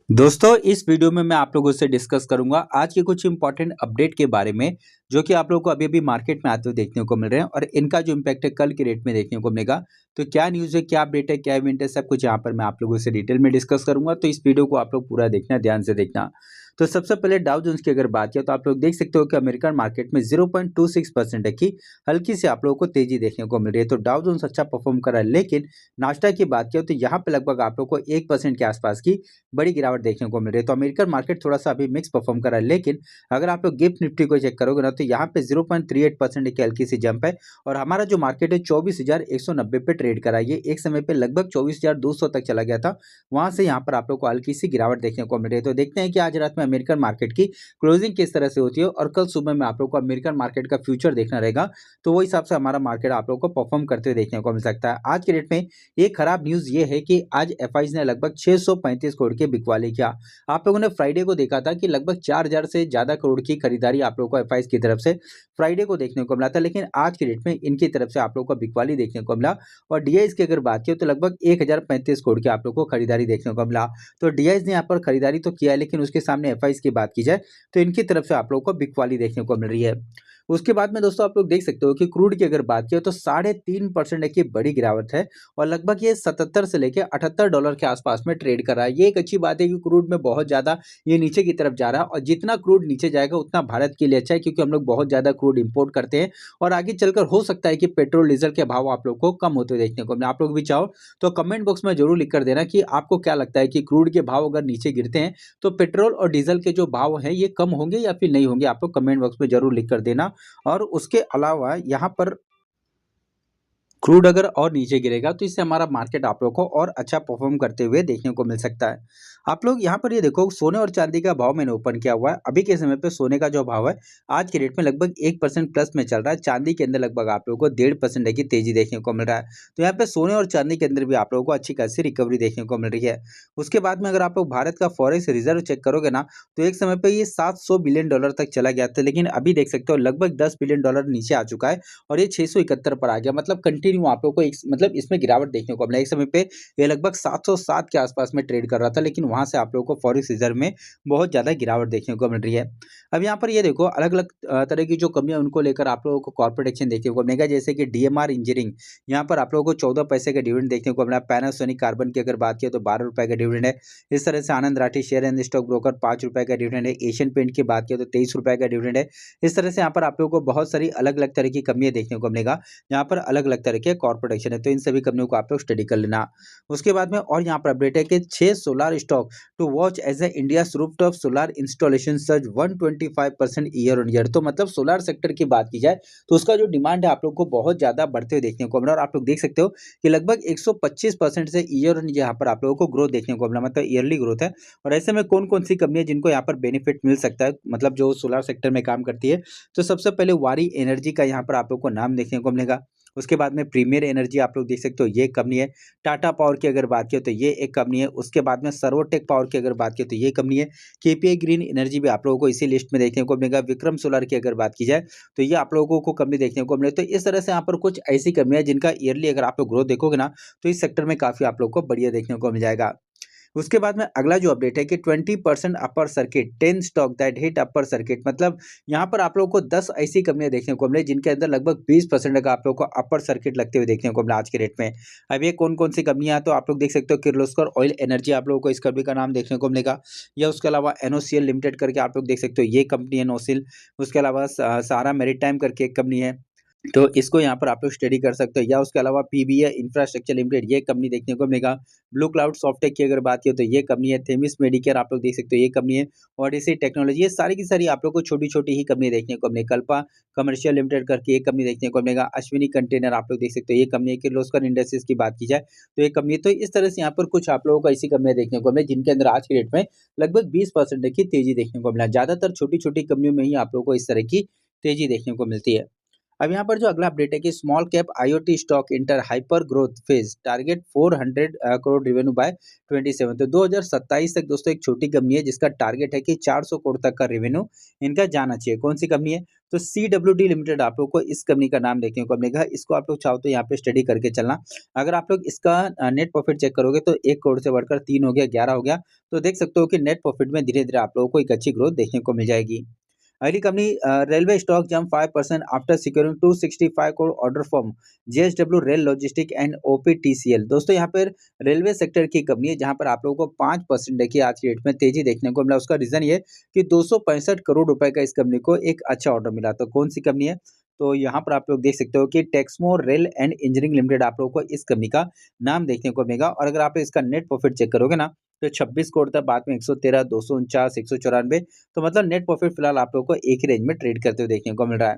दोस्तों इस वीडियो में मैं आप लोगों से डिस्कस करूंगा आज के कुछ इंपॉर्टेंट अपडेट के बारे में जो कि आप लोगों को अभी-अभी मार्केट में आते हुए देखने को मिल रहे हैं और इनका जो इम्पैक्ट है कल की रेट में देखने को मिलेगा। तो क्या न्यूज़ है, क्या अपडेट है, क्या इवेंट है, सब कुछ यहाँ पर मैं आप लोगों से डिटेल में डिस्कस करूंगा। तो इस वीडियो को आप लोग पूरा देखना, ध्यान से देखना। तो सबसे पहले डाउ जोन्स की अगर बात किया तो आप लोग देख सकते हो कि अमेरिकन मार्केट में 0.26% की हल्की सी आप लोगों को तेजी देखने को मिल रही है। तो डाउ जोन्स अच्छा परफॉर्म कर रहा है, लेकिन नाश्ता की बात किया तो यहाँ पे लगभग आप लोग को 1% के आसपास की बड़ी गिरावट देखने को मिल रही है। तो अमेरिकन मार्केट थोड़ा-सा अभी मिक्स परफॉर्म कर रहा है, लेकिन अगर आप लोग गिफ्ट निफ्टी को चेक करोगे ना तो यहाँ पे 0.38% की हल्की सी जंप है और हमारा जो मार्केट है 24,190 पे ट्रेड कर रहा है। ये एक समय पे लगभग 24,200 तक चला गया था। वहाँ से यहाँ पर आप लोग को हल्की सी गिरावट देखने को मिल रही है। तो देखते हैं कि आज रात में अमेरिकन मार्केट की क्लोजिंग किस तरह से होती है और कल सुबह में आप लोग को अमेरिकन मार्केट का फ्यूचर देखना रहेगा। तो वो हिसाब से हमारा मार्केट आप लोग को परफॉर्म करते हुए देखने को मिल सकता है। आज के डेट में एक खराब न्यूज़ ये है कि आज एफआईज ने लगभग 635 करोड़ के बिकवाली किया। आप लोगों ने फ्राइडे को देखा था कि लगभग 4000 से ज़्यादा करोड़ की खरीदारी आप लोगों को एफआईज की तरफ से फ्राइडे को देखने को मिला था, लेकिन आज की डेट में इनकी तरफ से आप लोगों को बिकवाली देखने को मिला। और डीआईज की अगर बात की तो लगभग 1035 करोड़ की आप लोगों को खरीदारी देखने को मिला। तो डीआईज ने यहाँ पर खरीदारी तो किया है, लेकिन उसके सामने एफआईज की बात की जाए तो इनकी तरफ से आप लोगों को बिकवाली देखने को मिल रही है। उसके बाद में दोस्तों आप लोग देख सकते हो कि क्रूड की अगर बात की तो 3.5% की बड़ी गिरावट है और लगभग ये 77 से लेके $78 के आसपास में ट्रेड कर रहा है। ये एक अच्छी बात है कि क्रूड में बहुत ज़्यादा ये नीचे की तरफ जा रहा है और जितना क्रूड नीचे जाएगा उतना भारत के लिए अच्छा है, क्योंकि हम लोग बहुत ज़्यादा क्रूड इंपोर्ट करते हैं और आगे चलकर हो सकता है कि पेट्रोल डीजल के भाव आप लोग को कम होते हुए देखने को मिले। आप लोग भी चाहो तो कमेंट बॉक्स में जरूर लिख कर देना कि आपको क्या लगता है कि क्रूड के भाव अगर नीचे गिरते हैं तो पेट्रोल और डीजल के जो भाव हैं ये कम होंगे या फिर नहीं होंगे। आप लोग कमेंट बॉक्स में जरूर लिख कर देना। और उसके अलावा यहाँ पर क्रूड अगर और नीचे गिरेगा तो इससे हमारा मार्केट आप लोग को और अच्छा परफॉर्म करते हुए देखने को मिल सकता है। आप लोग यहाँ पर ये देखो सोने और चांदी का भाव मैंने ओपन किया हुआ है। अभी के समय पे सोने का जो भाव है आज के रेट में लगभग 1% प्लस में चल रहा है। चांदी के अंदर लगभग आप लोगों को 1.5% की तेजी देखने को मिल रहा है। तो यहाँ पे सोने और चांदी के अंदर भी आप लोगों को अच्छी खासी रिकवरी देखने को मिल रही है। उसके बाद में अगर आप लोग भारत का फॉरेक्स रिजर्व चेक करोगे ना तो एक समय पे ये $700 बिलियन तक चला गया था, लेकिन अभी देख सकते हो लगभग $10 बिलियन नीचे आ चुका है और ये 671 पर आ गया। मतलब कंटिन्यू आप लोग को एक मतलब इसमें गिरावट देखने को मिला। एक समय पे ये लगभग 707 के आसपास में ट्रेड कर रहा था, लेकिन वहां से आप लोगों को फॉरेक्स रिजर्व में बहुत ज्यादा गिरावट देखने को मिल रही है। अब यहाँ पर ये देखो अलग अलग तरह की जो कमियां उनको लेकर आप लोगों को कॉर्पोरेट एक्शन देखने को मिलेगा, जैसे कि डीएमआर इंजीनियरिंग यहाँ पर आप लोगों को 14 पैसे का डिविडेंड देखने को मिला। पैनासोनिक कार्बन की अगर बात की तो 12 रुपए का डिविडेंड है। इस तरह से Anand Rathi share and stock broker 5 रुपए का डिविडेंड है। एशियन पेंट की बात की तो 23 रुपए का डिविडेंड है। इस तरह से यहाँ पर आप लोगों को बहुत सारी अलग अलग तरह की कमियां देखने को मिलेगा। यहाँ पर अलग अलग तरह के कॉर्पोरेट एक्शन है, तो इन सभी कंपनियों को आप लोग स्टडी कर लेना। उसके बाद में और यहाँ पर अपडेट है कि 6 solar stock to watch as a India rooftop solar installation surge 125% year on year. तो मतलब सोलर सेक्टर की बात की जाए तो उसका जो डिमांड है आप लोग को बहुत ज्यादा बढ़ते हुए देखने को मिला और आप लोग देख सकते हो कि लगभग 125% से ईयर ऑन यहाँ पर आप लोगों को ग्रोथ देखने को मिला, मतलब ईयरली ग्रोथ है। और ऐसे में कौन कौन सी कंपनी है जिनको यहाँ पर बेनिफिट मिल सकता है, मतलब जो सोलर सेक्टर में काम करती है। तो सबसे पहले वारी एनर्जी का यहाँ पर आप लोग को नाम देखने को मिलेगा। उसके बाद में प्रीमियर एनर्जी आप लोग देख सकते हो ये कंपनी है। टाटा पावर की अगर बात की तो ये एक कंपनी है। उसके बाद में सर्वोटेक पावर की अगर बात की तो ये कंपनी है। केपीआई ग्रीन एनर्जी भी आप लोगों को इसी लिस्ट में देखने को मिलेगा। विक्रम सोलर की अगर बात की जाए तो ये आप लोगों को कंपनी देखने को मिले। तो इस तरह से यहाँ पर कुछ ऐसी कंपनियां जिनका ईयरली अगर आप लोग ग्रोथ देखोगे ना तो इस सेक्टर में काफी आप लोग को बढ़िया देखने को मिल जाएगा। उसके बाद में अगला जो अपडेट है कि 20% upper circuit 10 stock that hit upper circuit, मतलब यहाँ पर आप लोगों को 10 ऐसी कंपनियां देखने को मिले जिनके अंदर लगभग 20% का आप लोगों को अपर सर्किट लगते हुए देखने को मिला आज के रेट में। अब ये कौन कौन सी कंपनियां, तो आप लोग देख सकते हो किर्लोस्कर ऑयल एनर्जी आप लोगों को इस कंपनी का नाम देखने को मिलेगा, या उसके अलावा एनओसीएल लिमिटेड करके आप लोग देख सकते हो ये कंपनी है नोसिल। उसके अलावा सहारा मैरीटाइम करके एक कंपनी है, तो इसको यहाँ पर आप लोग स्टडी कर सकते हो, या उसके अलावा पीबीए इंफ्रास्ट्रक्चर लिमिटेड ये कंपनी देखने को मिलेगा। ब्लू क्लाउड सॉफ्टटेक की अगर बात की तो ये कंपनी है। थेमिस मेडिकेयर आप लोग देख सकते हो ये कंपनी है। ओडिसी टेक्नोलॉजी, ये सारी की सारी आप लोग को छोटी छोटी ही कंपनी देखने को मिलेगी। कल्पा कमर्शियल लिमिटेड करके एक कंपनी देखने को मिलेगा। अश्विनी कंटेनर आप लोग देख सकते हो ये कंपनी है। किर्लोस्कर इंडस्ट्रीज की बात की जाए तो ये कंपनी, तो इस तरह से यहाँ पर कुछ आप लोगों को ऐसी कंपनियां देखने को मिले जिनके अंदर आज के डेट में लगभग 20% की तेजी देखने को मिला। ज्यादातर छोटी छोटी कंपनियों में ही आप लोगों को इस तरह की तेजी देखने को मिलती है। अब यहाँ पर जो अगला अपडेट है कि small cap IoT stock enter hyper growth phase target 400 crore revenue by 27। तो 2027 तक दोस्तों एक छोटी कंपनी है जिसका टारगेट है कि 400 करोड़ तक का रेवेन्यू इनका जाना चाहिए। कौन सी कंपनी है? तो CWD लिमिटेड आप लोग को इस कंपनी का नाम देखने को मिलेगा। इसको आप लोग चाहो तो यहाँ पे स्टडी करके चलना। अगर आप लोग इसका नेट प्रॉफिट चेक करोगे तो 1 करोड़ से बढ़कर 3 हो गया, 11 हो गया। तो देख सकते हो कि नेट प्रॉफिट में धीरे-धीरे आप लोगों को एक अच्छी ग्रोथ देखने को मिल जाएगी। अगली company railway stock jump 5% after securing 265 crore order from JSW rail logistic and OPTCL। दोस्तों यहाँ पर रेलवे सेक्टर की कंपनी है जहाँ पर आप लोगों को 5% देखिए आज की डेट में तेजी देखने को मिला। उसका रीजन ये कि 265 करोड़ रुपए का इस कंपनी को एक अच्छा ऑर्डर मिला। तो कौन सी कंपनी है? तो यहाँ पर आप लोग देख सकते हो कि Texmaco rail and engineering limited आप लोगों को इस कंपनी का नाम देखने को मिलेगा। और अगर आप इसका नेट प्रॉफिट चेक करोगे ना तो 26 करोड़ था, बाद में 113, 249, 194। तो मतलब नेट प्रॉफिट फिलहाल आप लोगों को एक ही रेंज में ट्रेड करते हुए देखने को मिल रहा है।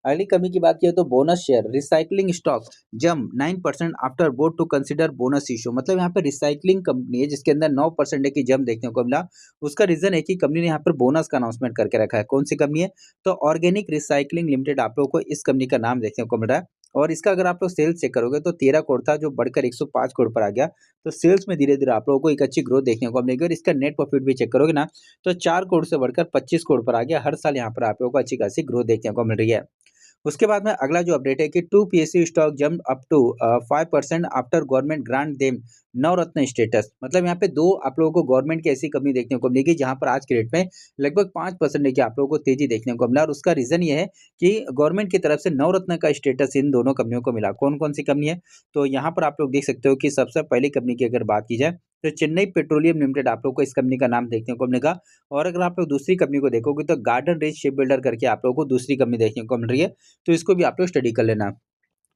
अगली कंपनी की बात किया तो bonus share recycling stock jump 9% after board to consider bonus issue. मतलब यहाँ पे रिसाइकलिंग कंपनी है जिसके अंदर 9% की जम देखने को मिला। उसका रीजन है कि कंपनी ने यहाँ पर बोनस का अनाउंसमेंट करके रखा है। कौन सी कंपनी है? तो ऑर्गेनिक रिसाइकलिंग लिमिटेड आप लोगों को इस कंपनी का नाम देखने को मिल रहा है। और इसका अगर आप लोग सेल्स चेक करोगे तो 13 करोड़ था जो बढ़कर 105 करोड़ पर आ गया। तो सेल्स में धीरे धीरे आप लोगों को एक अच्छी ग्रोथ देखने को मिलेगी। और इसका नेट प्रॉफिट भी चेक करोगे ना तो 4 करोड़ से बढ़कर 25 करोड़ पर आ गया। हर साल यहाँ पर आप लोगों को अच्छी खासी ग्रोथ देखने को मिल रही है। उसके बाद में अगला जो अपडेट है कि 2 PSU stock jump up to 5% after government grant them Navratna status. मतलब यहाँ पे दो आप लोगों को गवर्नमेंट की ऐसी कंपनी देखने को मिलेगी जहां पर आज के डेट में लगभग 5% की आप लोगों को तेजी देखने को मिला। और उसका रीजन ये है कि गवर्नमेंट की तरफ से नवरत्न का स्टेटस इन दोनों कंपनियों को मिला। कौन कौन सी कंपनी है? तो यहाँ पर आप लोग देख सकते हो कि सबसे पहली कंपनी की अगर बात की जाए तो चेन्नई पेट्रोलियम लिमिटेड आप लोग को इस कंपनी का नाम देखने को मिलेगा। और अगर आप लोग दूसरी कंपनी को देखोगे तो गार्डन रिच शिप बिल्डर करके आप लोगों को दूसरी कंपनी देखने को मिल रही है। तो इसको भी आप लोग स्टडी कर लेना।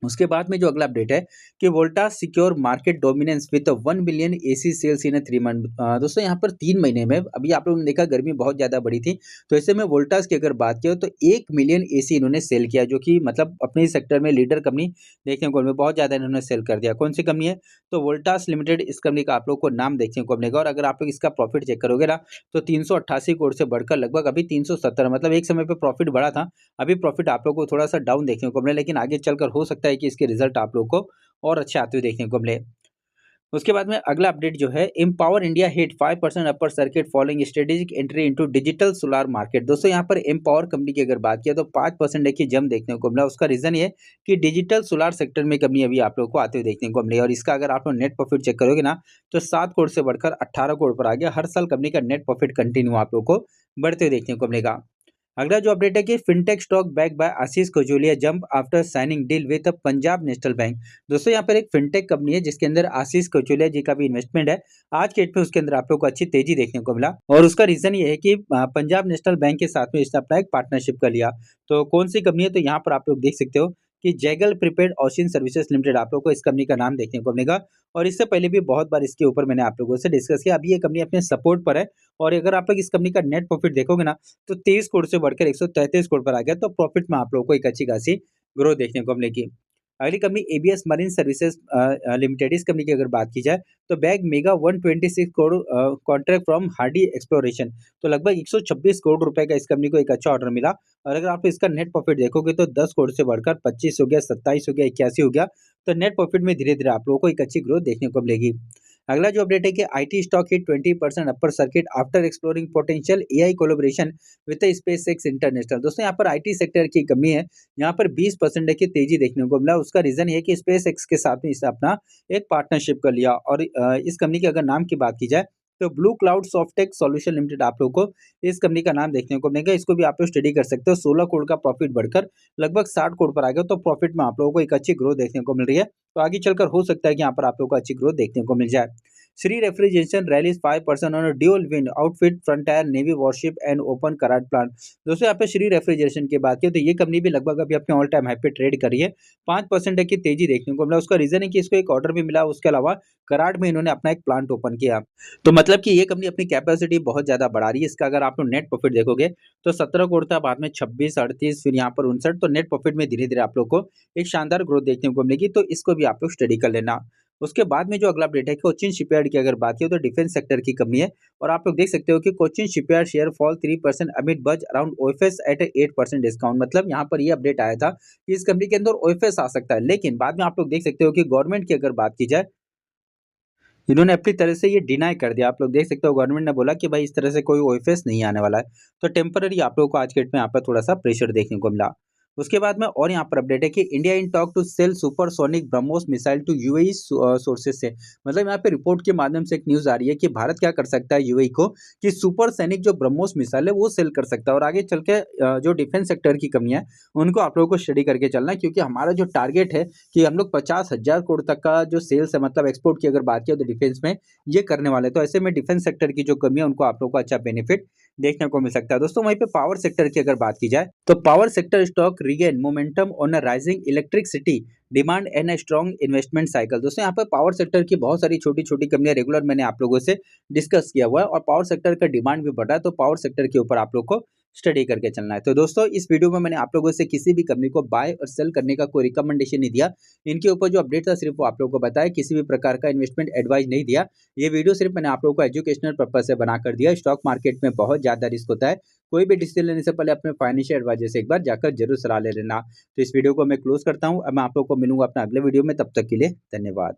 उसके बाद में जो अगला अपडेट है कि Voltas secure market dominance with 1 billion AC sales in 3 month. दोस्तों यहाँ पर 3 महीने में अभी आप लोगों ने देखा गर्मी बहुत ज़्यादा बढ़ी थी। तो ऐसे में वोल्टास की अगर बात किया तो 1 मिलियन एसी इन्होंने सेल किया जो कि मतलब अपने सेक्टर में लीडर कंपनी देखने को मिली। बहुत ज़्यादा इन्होंने सेल कर दिया। कौन सी कंपनी है? तो वोल्टास लिमिटेड इस कंपनी का आप लोग को नाम देखने को मिलेगा। और अगर आप लोग इसका प्रॉफिट चेक करोगे ना तो 388 करोड़ से बढ़कर लगभग अभी 370, मतलब एक समय पर प्रॉफिट बढ़ा था। अभी प्रॉफिट आप लोग को थोड़ा सा डाउन देखने को मिला, लेकिन आगे चलकर हो सकता है कि इसके रिजल्ट आप लोग को और अच्छे आते हुए देखने को मिले। उसके बाद में अगला अपडेट जो है empower India hit 5% upper circuit following strategic entry into digital solar market. दोस्तों यहाँ पर एम्पावर कंपनी की अगर बात किया तो 5% की जंप देखने को मिला। उसका रीजन ये कि डिजिटल सोलर सेक्टर में कंपनी अभी आप लोग को आते हुए देखने को मिली। और इसका अगर आप लोग नेट प्रॉफिट चेक करोगे ना तो 7 करोड़ से बढ़कर 18 करोड़ पर आ गया। हर साल कंपनी का नेट प्रॉफिट कंटिन्यू आप लोग को बढ़ते हुए देखने को मिलेगा। अगला जो अपडेट है कि fintech stock back by Ashish Kacholia jump after signing deal with Punjab national bank. दोस्तों यहाँ पर एक फिनटेक कंपनी है जिसके अंदर आशीष कौजलिया जी का भी इन्वेस्टमेंट है। आज के डेट में उसके अंदर आप लोग को अच्छी तेजी देखने को मिला। और उसका रीजन ये है कि पंजाब नेशनल बैंक के साथ में इसने अपना एक पार्टनरशिप कर लिया। तो कौन सी कंपनी है? तो यहाँ पर आप लोग देख सकते हो कि Zaggle prepaid ocean services limited आप लोग को इस कंपनी का नाम देखने को मिलेगा। और इससे पहले भी बहुत बार इसके ऊपर मैंने आप लोगों से डिस्कस किया। अभी ये कंपनी अपने सपोर्ट पर है। और अगर आप लोग इस कंपनी का नेट प्रॉफिट देखोगे ना तो 23 करोड़ से बढ़कर 133 करोड़ पर आ गया। तो प्रॉफिट में आप लोगों को एक अच्छी खासी ग्रोथ देखने को मिलेगी। अगली company ABS marine services limited. इस कंपनी की अगर बात की जाए तो bag mega 126 crore contract from Hardy exploration. तो लगभग 126 करोड़ रुपए का इस कंपनी को एक अच्छा ऑर्डर मिला। और अगर आप इसका नेट प्रॉफिट देखोगे तो 10 करोड़ से बढ़कर 25 हो गया, 27 हो गया, 81 हो गया। तो नेट प्रॉफिट में धीरे धीरे आप लोगों को एक अच्छी ग्रोथ देखने को मिलेगी। अगला जो अपडेट है कि IT stock hit 20% upper circuit after exploring potential AI collaboration with space x international. दोस्तों यहाँ पर आईटी सेक्टर की कमी है। यहाँ पर 20% की तेजी देखने को मिला। उसका रीजन ये है कि स्पेस एक्स के साथ में इसने अपना एक पार्टनरशिप कर लिया। और इस कंपनी के अगर नाम की बात की जाए तो blue cloud Softech solution limited आप लोग को इस कंपनी का नाम देखने को मिलेगा। इसको भी आप लोग स्टडी कर सकते हो। 16 करोड़ का प्रॉफिट बढ़कर लगभग 60 करोड़ पर आ गया। तो प्रॉफिट में आप लोगों को एक अच्छी ग्रोथ देखने को मिल रही है। तो आगे चलकर हो सकता है कि यहाँ पर आप लोगों को अच्छी ग्रोथ देखने को मिल जाए। Shri refrigeration rallies 5% on dual wind outfit frontier navy worship and open Karad plant. दोस्तों यहाँ पे श्री रेफ्रिजरेशन की बात की तो ये कंपनी भी लगभग अभी अपने ऑल टाइम हाई पे ट्रेड करी है। 5% की तेजी देखने को मिला। उसका रीजन है कि इसको एक ऑर्डर भी मिला। उसके अलावा कराड में इन्होंने अपना एक प्लांट ओपन किया। तो मतलब कि ये कंपनी अपनी कैपेसिटी बहुत ज्यादा बढ़ा रही है। इसका अगर आप लोग नेट प्रॉफिट देखोगे तो 17 करोड़ था, बाद में 26, 38, फिर यहाँ पर 59। तो नेट प्रॉफिट में धीरे धीरे आप लोग को एक शानदार ग्रोथ देखने को मिलेगी। तो इसको भी आप लोग स्टडी कर लेना। उसके बाद में जो अगला अपडेट है कोचिन शिपयार्ड की अगर बात की तो डिफेंस सेक्टर की कंपनी है और आप लोग देख सकते हो कि Cochin shipyard share fall 3% amid बज अराउंड ओएफएस एट 8% डिस्काउंट। मतलब यहाँ पर ये अपडेट आया था कि इस कंपनी के अंदर ओएफएस आ सकता है, लेकिन बाद में आप लोग देख सकते हो कि गवर्नमेंट की अगर बात की जाए इन्होंने अपनी तरह से ये डिनाई कर दिया। आप लोग देख सकते हो गवर्नमेंट ने बोला कि भाई इस तरह से कोई ओएफएस नहीं आने वाला है। तो टेम्पररी आप लोगों को आज के डेट में यहाँ पर थोड़ा-सा प्रेशर देखने को मिला। उसके बाद में और यहाँ पर अपडेट है कि India in talk to sell supersonic BrahMos missile to UAE sources से। मतलब यहाँ पे रिपोर्ट के माध्यम से एक न्यूज़ आ रही है कि भारत क्या कर सकता है यूएई को कि सुपरसोनिक जो ब्रह्मोस मिसाइल है वो सेल कर सकता है और आगे चल के जो डिफेंस सेक्टर की कमी है उनको आप लोगों को स्टडी करके चलना है, क्योंकि हमारा जो टारगेट है कि हम लोग 50,000 करोड़ तक का जो सेल्स है मतलब एक्सपोर्ट की अगर बात की तो डिफेंस में ये करने वाले हैं। तो ऐसे में डिफेंस सेक्टर की जो कमी है उनको आप लोगों को अच्छा बेनिफिट देखने को मिल सकता है। दोस्तों वहीं पे पावर सेक्टर की अगर बात की जाए तो power sector stock regain momentum on a rising electricity demand and a strong investment cycle. दोस्तों यहाँ पर पावर सेक्टर की बहुत सारी छोटी छोटी कंपनियां रेगुलर मैंने आप लोगों से डिस्कस किया हुआ है और पावर सेक्टर का डिमांड भी बढ़ रहा है, तो पावर सेक्टर के ऊपर आप लोग को स्टडी करके चलना है। तो दोस्तों इस वीडियो में मैंने आप लोगों से किसी भी कंपनी को बाय और सेल करने का कोई रिकमेंडेशन नहीं दिया। इनके ऊपर जो अपडेट था सिर्फ वो आप लोगों को बताया, किसी भी प्रकार का इन्वेस्टमेंट एडवाइस नहीं दिया। ये वीडियो सिर्फ मैंने आप लोगों को एजुकेशनल पर्पज से बनाकर दिया। स्टॉक मार्केट में बहुत ज़्यादा रिस्क होता है, कोई भी डिसीजन लेने से पहले अपने फाइनेंशियल एडवाइजर से एक बार जाकर जरूर सलाह ले लेना। तो इस वीडियो को मैं क्लोज करता हूँ। अब मैं आप लोगों को मिलूंगा अपना अगले वीडियो में, तब तक के लिए धन्यवाद।